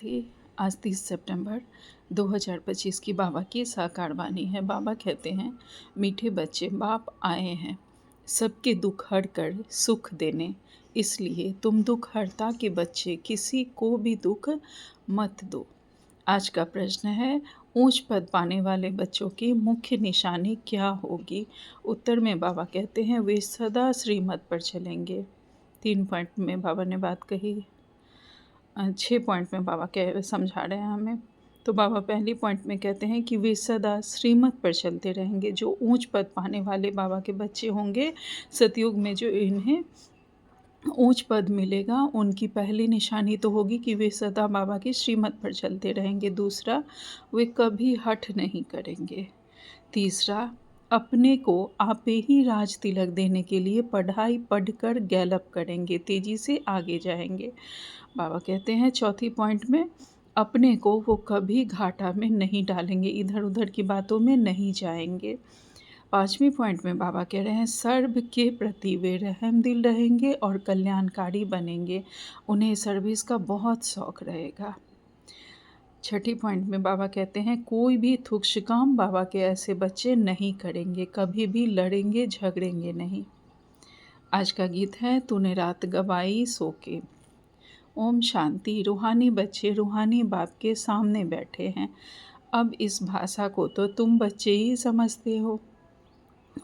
राधे। आज 30 सितंबर 2025 की बाबा की साकार वाणी है। बाबा कहते हैं, मीठे बच्चे बाप आए हैं सबके दुख हर कर सुख देने, इसलिए तुम दुख हरता के बच्चे किसी को भी दुख मत दो। आज का प्रश्न है, ऊंच पद पाने वाले बच्चों की मुख्य निशानी क्या होगी। उत्तर में बाबा कहते हैं, वे सदा श्रीमत पर चलेंगे। 3 पॉइंट में बाबा ने बात कही, 6 पॉइंट में बाबा कह समझा रहे हैं हमें। तो बाबा पहली पॉइंट में कहते हैं कि वे सदा श्रीमत पर चलते रहेंगे। जो ऊंच पद पाने वाले बाबा के बच्चे होंगे, सतयुग में जो इन्हें ऊंच पद मिलेगा, उनकी पहली निशानी तो होगी कि वे सदा बाबा की श्रीमत पर चलते रहेंगे। दूसरा, वे कभी हठ नहीं करेंगे। तीसरा, अपने को आपे ही राज तिलक देने के लिए पढ़ाई पढ़कर गैलप करेंगे, तेज़ी से आगे जाएंगे। बाबा कहते हैं चौथी पॉइंट में, अपने को वो कभी घाटा में नहीं डालेंगे, इधर उधर की बातों में नहीं जाएंगे। 5वीं पॉइंट में बाबा कह रहे हैं, सर्व के प्रति वे रहम दिल रहेंगे और कल्याणकारी बनेंगे, उन्हें सर्विस का बहुत शौक रहेगा। 6ठी पॉइंट में बाबा कहते हैं, कोई भी तुच्छ काम बाबा के ऐसे बच्चे नहीं करेंगे, कभी भी लड़ेंगे झगड़ेंगे नहीं। आज का गीत है, तूने रात गवाई सो के। ओम शांति। रूहानी बच्चे रूहानी बाप के सामने बैठे हैं। अब इस भाषा को तो तुम बच्चे ही समझते हो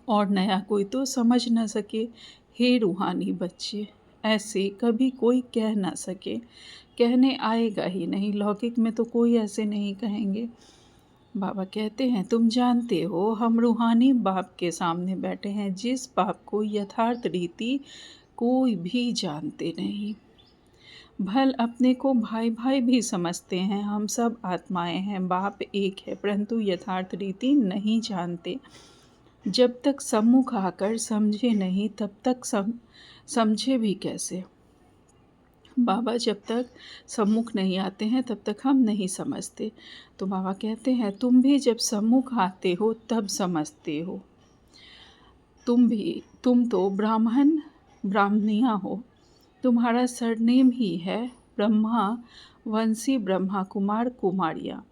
और नया कोई तो समझ न सके। हे रूहानी बच्चे, ऐसे कभी कोई कह ना सके, कहने आएगा ही नहीं। लौकिक में तो कोई ऐसे नहीं कहेंगे। बाबा कहते हैं, तुम जानते हो हम रूहानी बाप के सामने बैठे हैं, जिस बाप को यथार्थ रीति कोई भी जानते नहीं। भल अपने को भाई भाई भी समझते हैं, हम सब आत्माएं हैं, बाप एक है, परंतु यथार्थ रीति नहीं जानते। जब तक सम्मुख आकर समझे नहीं, तब तक समझे भी कैसे। बाबा जब तक सम्मुख नहीं आते हैं, तब तक हम नहीं समझते। तो बाबा कहते हैं, तुम भी जब सम्मुख आते हो तब समझते हो। तुम तो ब्राह्मण ब्राह्मणिया हो, तुम्हारा सरनेम ही है ब्रह्मा वंशी, ब्रह्मा कुमार कुमारियाँ।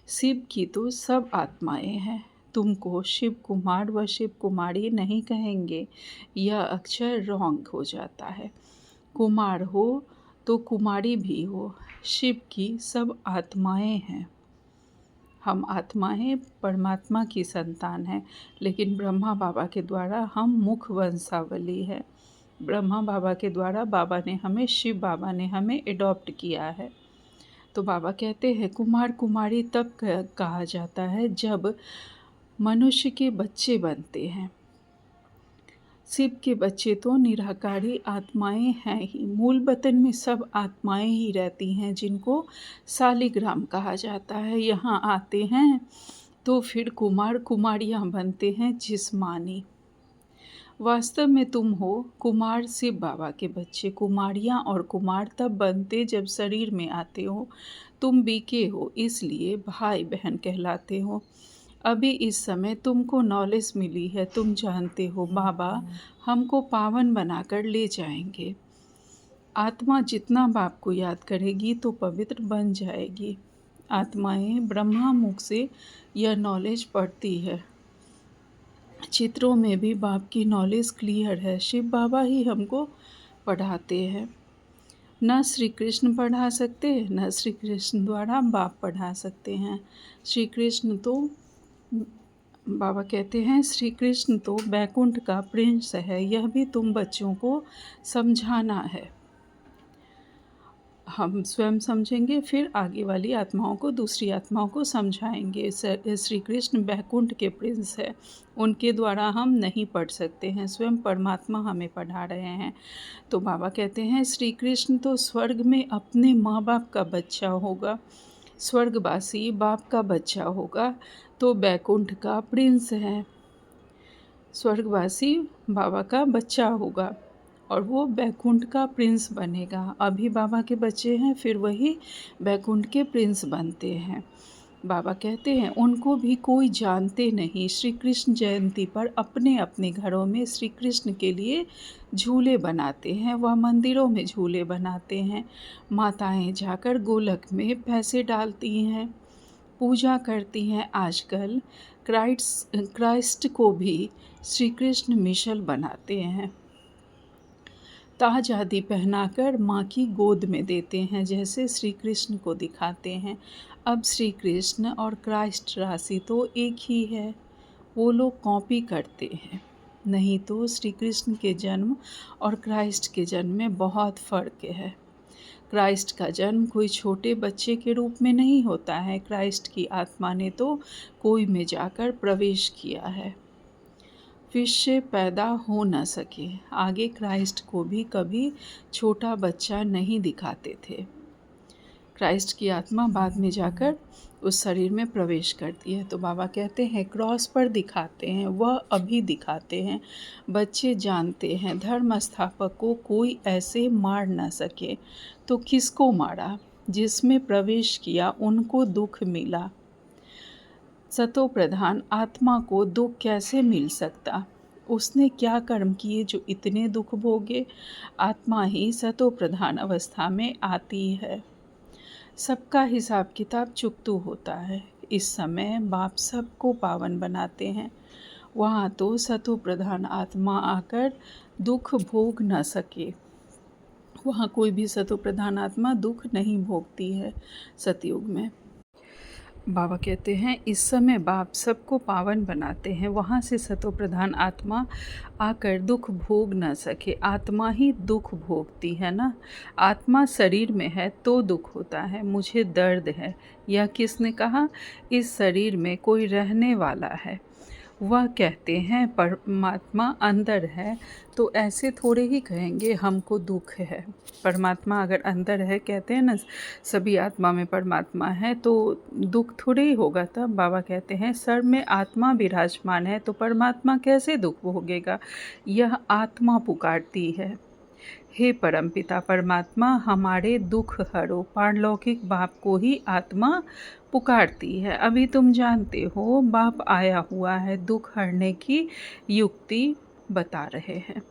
शिव की तो सब आत्माएं हैं, तुमको शिव कुमार व शिव कुमारी नहीं कहेंगे, यह अक्षर रॉन्ग हो जाता है। कुमार हो तो कुमारी भी हो, शिव की सब आत्माएं हैं। हम आत्माएं परमात्मा की संतान हैं, लेकिन ब्रह्मा बाबा के द्वारा हम मुख वंशावली है। ब्रह्मा बाबा के द्वारा बाबा ने हमें, शिव बाबा ने हमें एडॉप्ट किया है। तो बाबा कहते हैं, कुमार कुमारी तब कहा जाता है जब मनुष्य के बच्चे बनते हैं। शिव के बच्चे तो निराकारी आत्माएं हैं ही। मूल वतन में सब आत्माएं ही रहती हैं, जिनको शालिग्राम कहा जाता है। यहाँ आते हैं तो फिर कुमार कुमारियाँ बनते हैं जिस्मानी। वास्तव में तुम हो कुमार शिव बाबा के बच्चे। कुमारियाँ और कुमार तब बनते जब शरीर में आते हो। तुम बीके हो, इसलिए भाई बहन कहलाते हो। अभी इस समय तुमको नॉलेज मिली है, तुम जानते हो बाबा हमको पावन बनाकर ले जाएंगे। आत्मा जितना बाप को याद करेगी तो पवित्र बन जाएगी। आत्माएं ब्रह्मा मुख से यह नॉलेज पढ़ती है। चित्रों में भी बाप की नॉलेज क्लियर है। शिव बाबा ही हमको पढ़ाते हैं। न श्री कृष्ण पढ़ा सकते, न श्री कृष्ण द्वारा बाप पढ़ा सकते हैं। श्री कृष्ण तो बाबा कहते हैं, श्री कृष्ण तो बैकुंठ का प्रिंस है। यह भी तुम बच्चों को समझाना है। हम स्वयं समझेंगे, फिर आगे वाली आत्माओं को, दूसरी आत्माओं को समझाएंगे। श्री कृष्ण बैकुंठ के प्रिंस है, उनके द्वारा हम नहीं पढ़ सकते हैं, स्वयं परमात्मा हमें पढ़ा रहे हैं। तो बाबा कहते हैं, श्री कृष्ण तो स्वर्ग में अपने माँ बाप का बच्चा होगा, स्वर्गवासी बाप का बच्चा होगा, तो बैकुंठ का प्रिंस है। स्वर्गवासी बाबा का बच्चा होगा और वो बैकुंठ का प्रिंस बनेगा। अभी बाबा के बच्चे हैं, फिर वही बैकुंठ के प्रिंस बनते हैं। बाबा कहते हैं उनको भी कोई जानते नहीं। श्री कृष्ण जयंती पर अपने अपने घरों में श्री कृष्ण के लिए झूले बनाते हैं, वह मंदिरों में झूले बनाते हैं। माताएं जाकर गोलक में पैसे डालती हैं, पूजा करती हैं। आजकल क्राइस्ट को भी श्री कृष्ण मिशल बनाते हैं, ताज आदि पहनाकर माँ की गोद में देते हैं, जैसे श्री कृष्ण को दिखाते हैं। अब श्री कृष्ण और क्राइस्ट राशि तो एक ही है, वो लोग कॉपी करते हैं। नहीं तो श्री कृष्ण के जन्म और क्राइस्ट के जन्म में बहुत फ़र्क है। क्राइस्ट का जन्म कोई छोटे बच्चे के रूप में नहीं होता है। क्राइस्ट की आत्मा ने तो कोई में जाकर प्रवेश किया है, फिश से पैदा हो न सके। आगे क्राइस्ट को भी कभी छोटा बच्चा नहीं दिखाते थे। क्राइस्ट की आत्मा बाद में जाकर उस शरीर में प्रवेश करती है। तो बाबा कहते हैं क्रॉस पर दिखाते हैं, वह अभी दिखाते हैं। बच्चे जानते हैं धर्म स्थापक को कोई ऐसे मार न सके, तो किसको मारा? जिसमें प्रवेश किया उनको दुख मिला। सतो प्रधान आत्मा को दुख कैसे मिल सकता? उसने क्या कर्म किए जो इतने दुख भोगे? आत्मा ही सतो प्रधान अवस्था में आती है। सबका हिसाब किताब चुकतू होता है। इस समय बाप सबको पावन बनाते हैं। वहाँ तो सतो प्रधान आत्मा आकर दुख भोग न सके। वहाँ कोई भी सतो प्रधान आत्मा दुख नहीं भोगती है सतयुग में। बाबा कहते हैं इस समय बाप सबको पावन बनाते हैं। वहाँ से सतो प्रधान आत्मा आकर दुख भोग न सके। आत्मा ही दुख भोगती है ना। आत्मा शरीर में है तो दुख होता है। मुझे दर्द है, यह किसने कहा? इस शरीर में कोई रहने वाला है। वह कहते हैं परमात्मा अंदर है, तो ऐसे थोड़े ही कहेंगे हमको दुख है। परमात्मा अगर अंदर है, कहते हैं ना सभी आत्मा में परमात्मा है, तो दुख थोड़े ही होगा। तब बाबा कहते हैं सर में आत्मा विराजमान है तो परमात्मा कैसे दुख भोगेगा? यह आत्मा पुकारती है, हे परमपिता परमात्मा हमारे दुख हरो। पारलौकिक बाप को ही आत्मा पुकारती है। अभी तुम जानते हो बाप आया हुआ है, दुख हरने की युक्ति बता रहे हैं।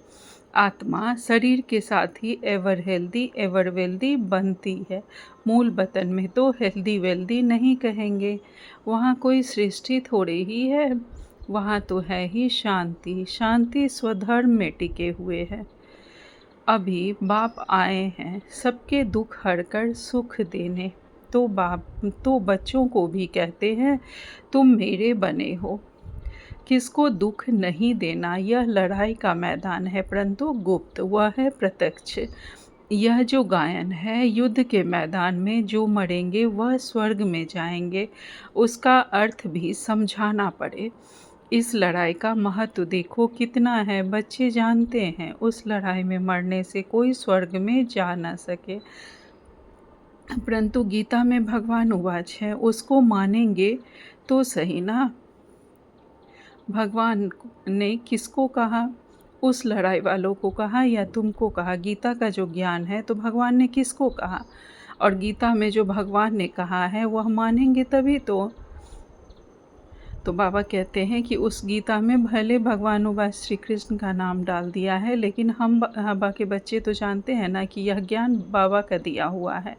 आत्मा शरीर के साथ he ever healthy ever wealthy बनती है। मूल वतन में तो हेल्दी वेल्दी नहीं कहेंगे। वहाँ कोई सृष्टि थोड़े ही है, वहाँ तो है ही शांति। शांति स्वधर्म में टिके हुए है। अभी बाप आए हैं सबके दुख हरकर सुख देने। तो बाप तो बच्चों को भी कहते हैं तुम मेरे बने हो। किसको दुख नहीं देना, यह लड़ाई का मैदान है, परंतु गुप्त वह है प्रत्यक्ष। यह जो गायन है युद्ध के मैदान में जो मरेंगे वह स्वर्ग में जाएंगे, उसका अर्थ भी समझाना पड़े। इस लड़ाई का महत्व देखो कितना है। बच्चे जानते हैं उस लड़ाई में मरने से कोई स्वर्ग में जा न सके, परंतु गीता में भगवान उवाच है, उसको मानेंगे तो सही ना। भगवान ने किसको कहा? उस लड़ाई वालों को कहा या तुमको कहा? गीता का जो ज्ञान है तो भगवान ने किसको कहा? और गीता में जो भगवान ने कहा है वह मानेंगे तभी तो बाबा कहते हैं कि उस गीता में भले भगवान व श्री कृष्ण का नाम डाल दिया है, लेकिन हम बाबा के बच्चे तो जानते हैं ना कि यह ज्ञान बाबा का दिया हुआ है।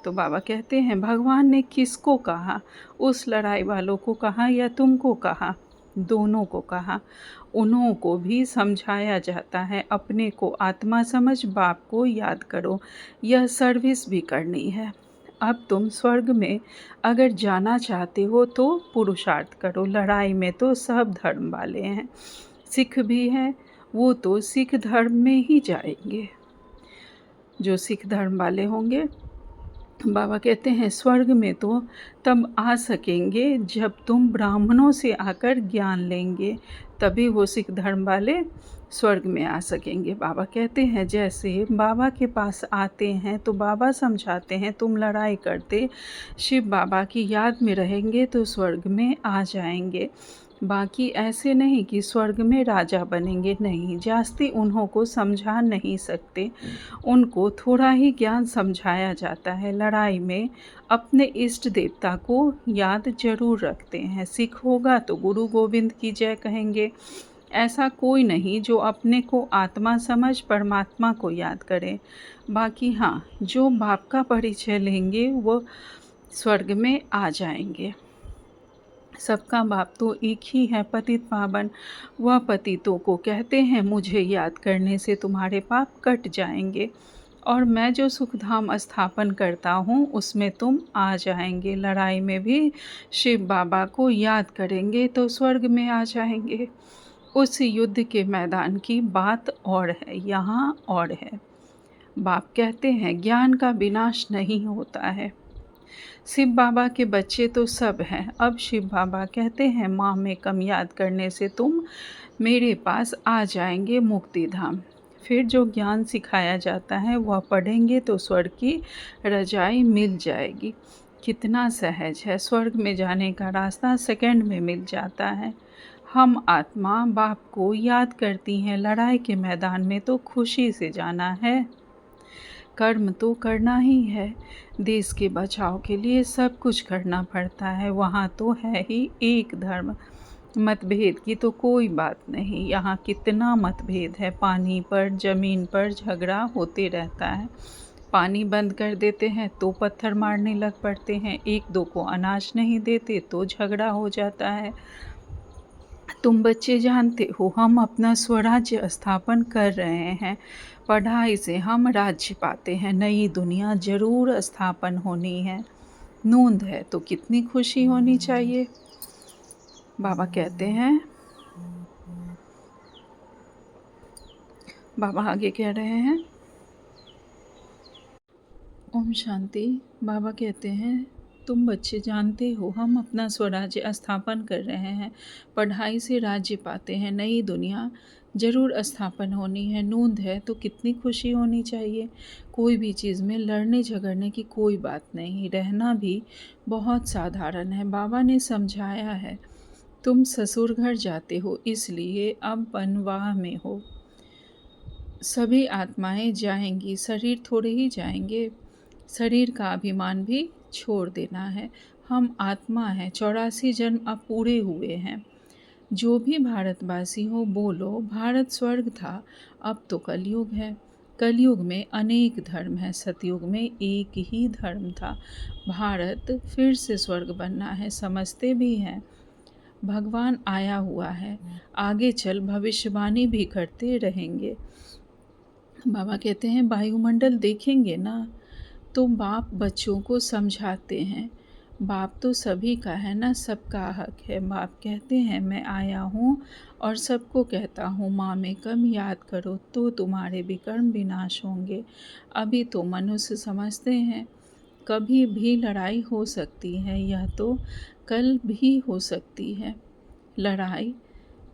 तो बाबा कहते हैं भगवान ने किसको कहा? उस लड़ाई वालों को कहा या तुमको कहा? दोनों को कहा। उन्हों को भी समझाया जाता है, अपने को आत्मा समझ बाप को याद करो, यह सर्विस भी करनी है। अब तुम स्वर्ग में अगर जाना चाहते हो तो पुरुषार्थ करो। लड़ाई में तो सब धर्म वाले हैं, सिख भी हैं, वो तो सिख धर्म में ही जाएंगे। जो सिख धर्म वाले होंगे, बाबा कहते हैं स्वर्ग में तो तब आ सकेंगे जब तुम ब्राह्मणों से आकर ज्ञान लेंगे, तभी वो सिख धर्म वाले स्वर्ग में आ सकेंगे। बाबा कहते हैं जैसे बाबा के पास आते हैं तो बाबा समझाते हैं तुम लड़ाई करते शिव बाबा की याद में रहेंगे तो स्वर्ग में आ जाएंगे। बाकी ऐसे नहीं कि स्वर्ग में राजा बनेंगे, नहीं, जास्ती उन्हों को समझा नहीं सकते। उनको थोड़ा ही ज्ञान समझाया जाता है। लड़ाई में अपने इष्ट देवता को याद जरूर रखते हैं। सिख होगा तो गुरु गोविंद की जय कहेंगे। ऐसा कोई नहीं जो अपने को आत्मा समझ परमात्मा को याद करे। बाकी हाँ, जो बाप का परिचय लेंगे वो स्वर्ग में आ जाएंगे। सबका बाप तो एक ही है, पतित पावन। वह पतितों को कहते हैं मुझे याद करने से तुम्हारे पाप कट जाएंगे, और मैं जो सुखधाम स्थापन करता हूँ उसमें तुम आ जाएंगे। लड़ाई में भी शिव बाबा को याद करेंगे तो स्वर्ग में आ जाएंगे। उस युद्ध के मैदान की बात और है, यहाँ और है। बाप कहते हैं ज्ञान का विनाश नहीं होता है। शिव बाबा के बच्चे तो सब हैं। अब शिव बाबा कहते हैं माँ में कम याद करने से तुम मेरे पास आ जाएंगे मुक्ति धाम। फिर जो ज्ञान सिखाया जाता है वह पढ़ेंगे तो स्वर्ग की रजाई मिल जाएगी। कितना सहज है, स्वर्ग में जाने का रास्ता सेकंड में मिल जाता है। हम आत्मा बाप को याद करती हैं। लड़ाई के मैदान में तो खुशी से जाना है। कर्म तो करना ही है। देश के बचाव के लिए सब कुछ करना पड़ता है। वहाँ तो है ही एक धर्म। मतभेद की तो कोई बात नहीं। यहाँ कितना मतभेद है, पानी पर, ज़मीन पर झगड़ा होते रहता है। पानी बंद कर देते हैं तो पत्थर मारने लग पड़ते हैं। एक दो को अनाज नहीं देते तो झगड़ा हो जाता है। तुम बच्चे जानते हो हम अपना स्वराज्य स्थापन कर रहे हैं। पढ़ाई से हम राज्य पाते हैं। नई दुनिया जरूर स्थापन होनी है। नूंद है तो कितनी खुशी होनी चाहिए। बाबा कहते हैं, बाबा आगे कह रहे हैं, ओम शांति। बाबा कहते हैं तुम बच्चे जानते हो हम अपना स्वराज्य स्थापन कर रहे हैं। पढ़ाई से राज्य पाते हैं। नई दुनिया जरूर स्थापन होनी है। नूंद है तो कितनी खुशी होनी चाहिए। कोई भी चीज़ में लड़ने झगड़ने की कोई बात नहीं। रहना भी बहुत साधारण है। बाबा ने समझाया है तुम ससुर घर जाते हो इसलिए अब बनवाह में हो। सभी आत्माएं जाएंगी, शरीर थोड़े ही जाएंगे। शरीर का अभिमान भी छोड़ देना है। हम आत्मा हैं। 84 जन्म अब पूरे हुए हैं। जो भी भारतवासी हो बोलो भारत स्वर्ग था, अब तो कलयुग है। कलयुग में अनेक धर्म हैं, सतयुग में एक ही धर्म था। भारत फिर से स्वर्ग बनना है, समझते भी हैं। भगवान आया हुआ है, आगे चल भविष्यवाणी भी करते रहेंगे। बाबा कहते हैं वायुमंडल देखेंगे ना तो बाप बच्चों को समझाते हैं। बाप तो सभी का है ना, सबका हक है। बाप कहते हैं मैं आया हूँ और सबको कहता हूँ माँ में कम याद करो तो तुम्हारे विकर्म विनाश होंगे। अभी तो मनुष्य समझते हैं कभी भी लड़ाई हो सकती है, यह तो कल भी हो सकती है। लड़ाई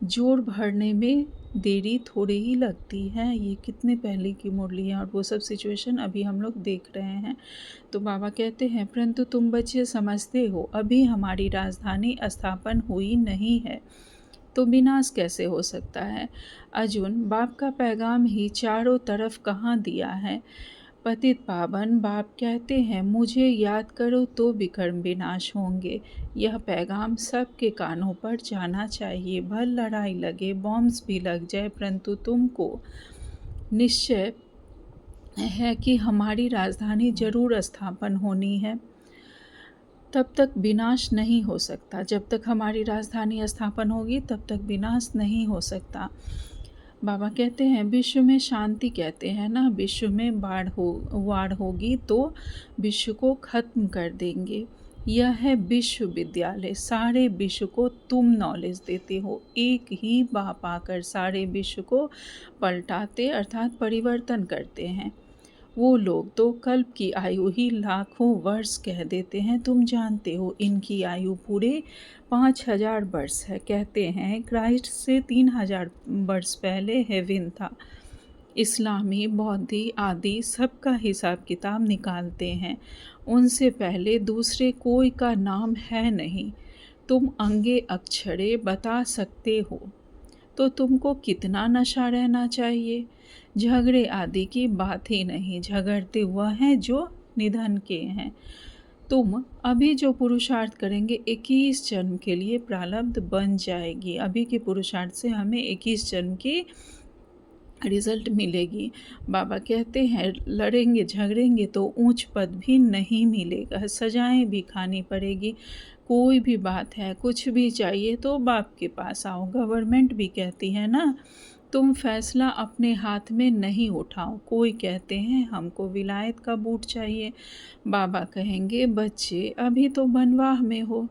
जोर भरने में देरी थोड़ी ही लगती है। ये कितने पहले की मुरली है और वो सब सिचुएशन अभी हम लोग देख रहे हैं। तो बाबा कहते हैं परंतु तुम बच्चे समझते हो अभी हमारी राजधानी स्थापन हुई नहीं है तो विनाश कैसे हो सकता है। अर्जुन बाप का पैगाम ही चारों तरफ कहाँ दिया है। पतित पावन बाप कहते हैं मुझे याद करो तो विकर्म विनाश होंगे। यह पैगाम सबके कानों पर जाना चाहिए। भर लड़ाई लगे, बॉम्ब्स भी लग जाए, परंतु तुमको निश्चय है कि हमारी राजधानी जरूर स्थापन होनी है। तब तक विनाश नहीं हो सकता। जब तक हमारी राजधानी स्थापन होगी तब तक विनाश नहीं हो सकता। बाबा कहते हैं विश्व में शांति कहते हैं ना, विश्व में वार होगी तो विश्व को खत्म कर देंगे। यह है विश्वविद्यालय। सारे विश्व को तुम नॉलेज देते हो। एक ही बाप आकर सारे विश्व को पलटाते अर्थात परिवर्तन करते हैं। वो लोग तो कल्प की आयु ही लाखों वर्ष कह देते हैं। तुम जानते हो इनकी आयु पूरे 5000 वर्ष है। कहते हैं क्राइस्ट से 3000 वर्ष पहले हेवन था। इस्लामी, बौद्धी आदि सबका हिसाब किताब निकालते हैं। उनसे पहले दूसरे कोई का नाम है नहीं। तुम अंगे अक्षरे बता सकते हो तो तुमको कितना नशा रहना चाहिए। झगड़े आदि की बात ही नहीं, झगड़ते वह हैं जो निधन के हैं। तुम अभी जो पुरुषार्थ करेंगे 21 जन्म के लिए प्रारब्ध बन जाएगी। अभी के पुरुषार्थ से हमें 21 जन्म की रिजल्ट मिलेगी। बाबा कहते हैं लड़ेंगे झगड़ेंगे तो ऊंच पद भी नहीं मिलेगा, सजाएं भी खानी पड़ेगी। कोई भी बात है, कुछ भी चाहिए तो बाप के पास आओ। गवर्नमेंट भी कहती है ना, तुम फैसला अपने हाथ में नहीं उठाओ। कोई कहते हैं हमको विलायत का बूट चाहिए, बाबा कहेंगे बच्चे अभी तो बनवाह में हो,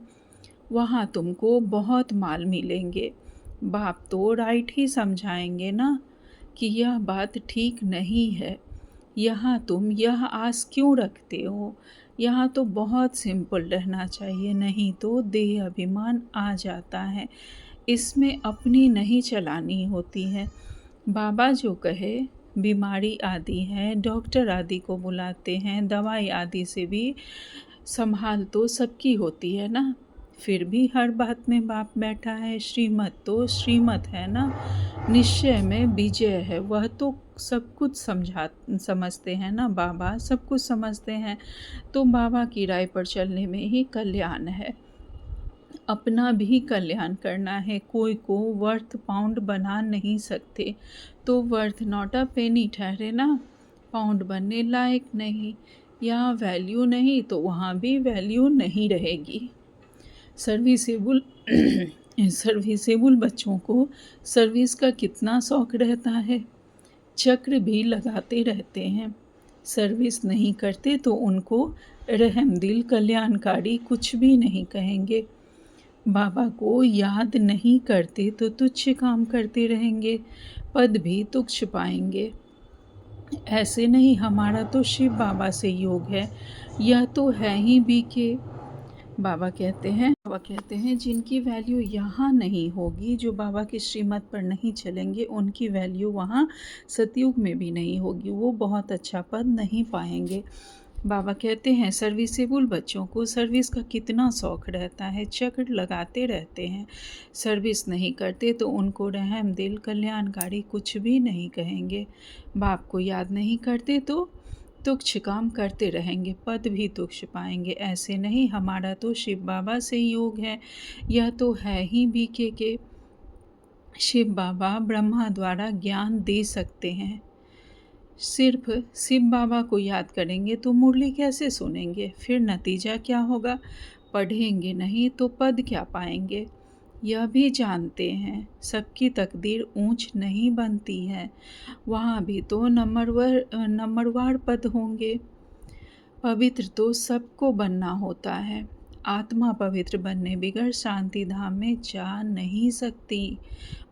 वहाँ तुमको बहुत माल मिलेंगे। बाप तो राइट ही समझाएंगे ना कि यह बात ठीक नहीं है, यहाँ तुम यह आस क्यों रखते हो, यहाँ तो बहुत सिंपल रहना चाहिए, नहीं तो देह अभिमान आ जाता है, इसमें अपनी नहीं चलानी होती है। बाबा जो कहे बीमारी आदि है, डॉक्टर आदि को बुलाते हैं, दवाई आदि से भी संभाल तो सबकी होती है ना, फिर भी हर बात में बाप बैठा है। श्रीमत तो श्रीमत है ना, निश्चय में विजय है। वह तो सब कुछ समझते हैं ना, बाबा सब कुछ समझते हैं। तो बाबा की राय पर चलने में ही कल्याण है, अपना भी कल्याण करना है। कोई को वर्थ पाउंड बना नहीं सकते, तो वर्थ नॉट अ पेनी ठहरे ना, पाउंड बनने लायक नहीं। यहाँ वैल्यू नहीं तो वहाँ भी वैल्यू नहीं रहेगी। सर्विसेबल सर्विसेबल बच्चों को सर्विस का कितना शौक रहता है, चक्र भी लगाते रहते हैं। सर्विस नहीं करते तो उनको रहमदिल कल्याणकारी कुछ भी नहीं कहेंगे। बाबा को याद नहीं करते तो तुच्छ काम करते रहेंगे, पद भी तुच्छ पाएंगे। ऐसे नहीं हमारा तो शिव बाबा से योग है, यह तो है ही बीके। बाबा कहते हैं जिनकी वैल्यू यहाँ नहीं होगी, जो बाबा की श्रीमत पर नहीं चलेंगे, उनकी वैल्यू वहाँ सतयुग में भी नहीं होगी, वो बहुत अच्छा पद नहीं पाएंगे। बाबा कहते हैं सर्विसेबल बच्चों को सर्विस का कितना शौक रहता है, चक्र लगाते रहते हैं। सर्विस नहीं करते तो उनको रहम दिल कल्याणकारी कुछ भी नहीं कहेंगे। बाप को याद नहीं करते तो तुच्छ काम करते रहेंगे, पद भी तुच्छ पाएंगे। ऐसे नहीं हमारा तो शिव बाबा से योग है, यह तो है ही बीके के। शिव बाबा ब्रह्मा द्वारा ज्ञान दे सकते हैं, सिर्फ शिव बाबा को याद करेंगे तो मुरली कैसे सुनेंगे, फिर नतीजा क्या होगा, पढ़ेंगे नहीं तो पद क्या पाएंगे। यह भी जानते हैं सबकी तकदीर ऊंच नहीं बनती है, वहाँ भी तो नंबरवार पद होंगे। पवित्र तो सबको बनना होता है, आत्मा पवित्र बनने बिगड़ शांति धाम में जा नहीं सकती।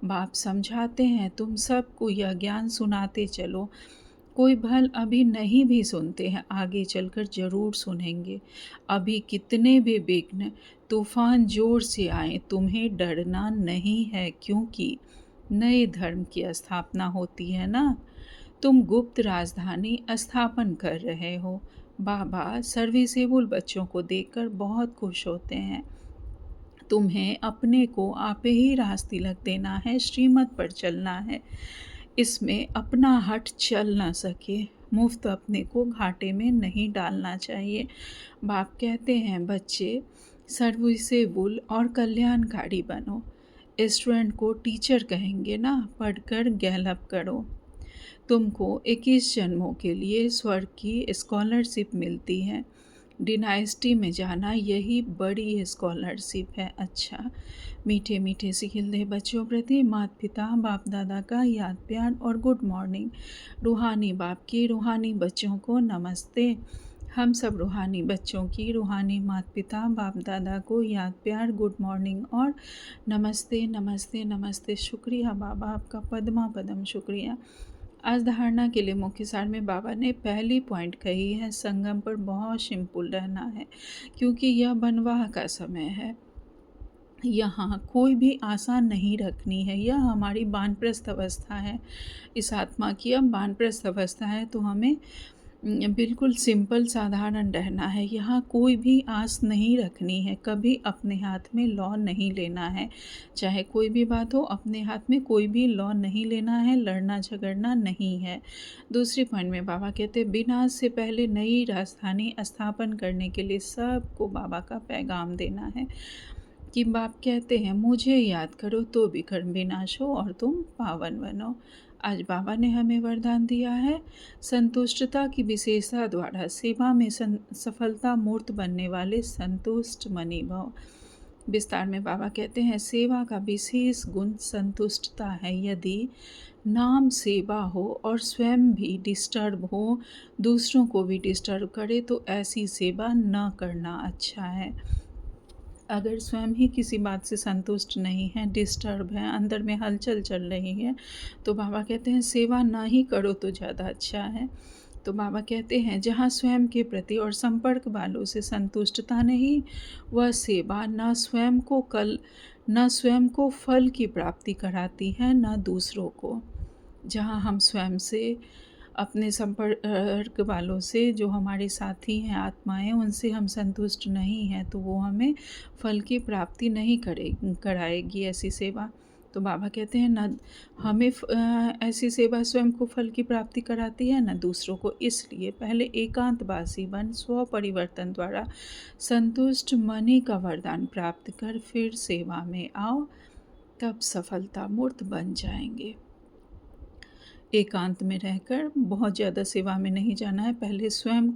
बाप समझाते हैं तुम सबको यह ज्ञान सुनाते चलो, कोई भल अभी नहीं भी सुनते हैं, आगे चलकर जरूर सुनेंगे। अभी कितने भी विघ्न तूफान जोर से आए तुम्हें डरना नहीं है, क्योंकि नए धर्म की स्थापना होती है ना, तुम गुप्त राजधानी स्थापन कर रहे हो। बाबा सर्विसेबल बच्चों को देखकर बहुत खुश होते हैं। तुम्हें अपने को आप ही रास तिलक देना है, श्रीमत पर चलना है, इसमें अपना हट चल ना सके, मुफ्त अपने को घाटे में नहीं डालना चाहिए। बाप कहते हैं बच्चे सर्विसेबल और कल्याणकारी बनो। स्टूडेंट को टीचर कहेंगे ना, पढ़कर गैलअप करो। तुमको 21 जन्मों के लिए स्वर्ग की स्कॉलरशिप मिलती है, डिनाइस्टी में जाना यही बड़ी स्कॉलरशिप है। अच्छा, मीठे मीठे सिखिलते बच्चों प्रति माता पिता बाप दादा का याद प्यार और गुड मॉर्निंग। रूहानी बाप की रूहानी बच्चों को नमस्ते। हम सब रूहानी बच्चों की रूहानी माता पिता बाप दादा को याद प्यार गुड मॉर्निंग और नमस्ते नमस्ते नमस्ते। शुक्रिया बाबा, आपका पद्मा पदम शुक्रिया। आज धारणा के लिए मुख्य सार में बाबा ने पहली पॉइंट कही है, संगम पर बहुत सिंपल रहना है, क्योंकि यह बनवाह का समय है। यहाँ कोई भी आशा नहीं रखनी है, यह हमारी वानप्रस्थ अवस्था है। इस आत्मा की अब वानप्रस्थ अवस्था है, तो हमें बिल्कुल सिंपल साधारण रहना है। यहाँ कोई भी आस नहीं रखनी है, कभी अपने हाथ में लॉ नहीं लेना है। चाहे कोई भी बात हो, अपने हाथ में कोई भी लॉ नहीं लेना है, लड़ना झगड़ना नहीं है। दूसरी पॉइंट में बाबा कहते हैं विनाश से पहले नई राजधानी स्थापन करने के लिए सबको बाबा का पैगाम देना है कि बाप कहते हैं मुझे याद करो तो भी कर्म विनाश हो और तुम पावन बनो। आज बाबा ने हमें वरदान दिया है संतुष्टता की विशेषता द्वारा सेवा में सफलता मूर्त बनने वाले संतुष्ट मनी भव। विस्तार में बाबा कहते हैं सेवा का विशेष गुण संतुष्टता है। यदि नाम सेवा हो और स्वयं भी डिस्टर्ब हो, दूसरों को भी डिस्टर्ब करे, तो ऐसी सेवा न करना अच्छा है। अगर स्वयं ही किसी बात से संतुष्ट नहीं है, डिस्टर्ब है, अंदर में हलचल चल रही है, तो बाबा कहते हैं सेवा ना ही करो तो ज़्यादा अच्छा है। तो बाबा कहते हैं जहाँ स्वयं के प्रति और संपर्क वालों से संतुष्टता नहीं, वह सेवा न स्वयं को फल की प्राप्ति कराती है, न दूसरों को। जहाँ हम स्वयं से, अपने संपर्क वालों से, जो हमारे साथी हैं, आत्माएं, उनसे हम संतुष्ट नहीं हैं, तो वो हमें फल की प्राप्ति नहीं कराएगी ऐसी सेवा। तो बाबा कहते हैं न हमें ऐसी सेवा स्वयं को फल की प्राप्ति कराती है, न दूसरों को। इसलिए पहले एकांतवासी बन स्व परिवर्तन द्वारा संतुष्ट मनी का वरदान प्राप्त कर फिर सेवा में आओ, तब सफलता मूर्त बन जाएंगे। एकांत में रहकर बहुत ज़्यादा सेवा में नहीं जाना है, पहले स्वयं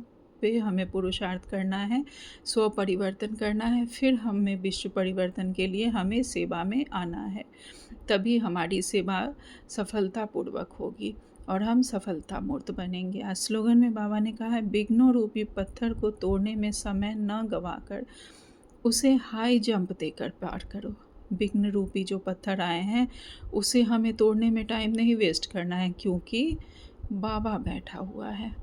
पे हमें पुरुषार्थ करना है, स्व परिवर्तन करना है, फिर हमें विश्व परिवर्तन के लिए हमें सेवा में आना है। तभी हमारी सेवा सफलतापूर्वक होगी और हम सफलता मूर्त बनेंगे। आज स्लोगन में बाबा ने कहा है विघ्नों रूपी पत्थर को तोड़ने में समय न गवाकर उसे हाई जंप देकर पार करो। विघ्न रूपी जो पत्थर आए हैं उसे हमें तोड़ने में टाइम नहीं वेस्ट करना है, क्योंकि बाबा बैठा हुआ है।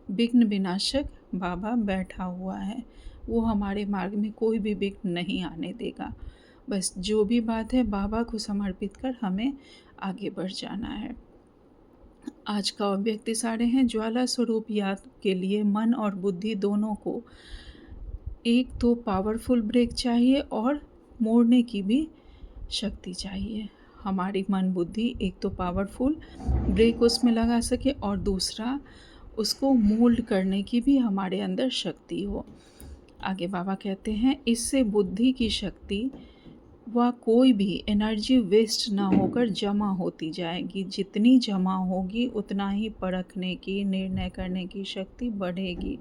विघ्न विनाशक बाबा बैठा हुआ है, वो हमारे मार्ग में कोई भी विघ्न नहीं आने देगा। बस जो भी बात है बाबा को समर्पित कर हमें आगे बढ़ जाना है। आज का व्यक्ति सारे हैं ज्वाला स्वरूप याद के लिए मन और बुद्धि दोनों को एक तो पावरफुल ब्रेक चाहिए और मोड़ने की भी शक्ति चाहिए। हमारी मन बुद्धि एक तो पावरफुल ब्रेक उसमें लगा सके और दूसरा उसको मोल्ड करने की भी हमारे अंदर शक्ति हो। आगे बाबा कहते हैं इससे बुद्धि की शक्ति व कोई भी एनर्जी वेस्ट ना होकर जमा होती जाएगी। जितनी जमा होगी उतना ही परखने की, निर्णय करने की शक्ति बढ़ेगी।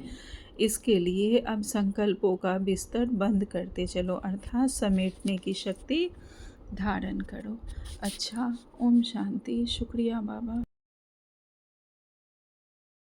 इसके लिए अब संकल्पों का बिस्तर बंद करते चलो, अर्थात समेटने की शक्ति धारण करो। अच्छा, ओम शांति। शुक्रिया बाबा।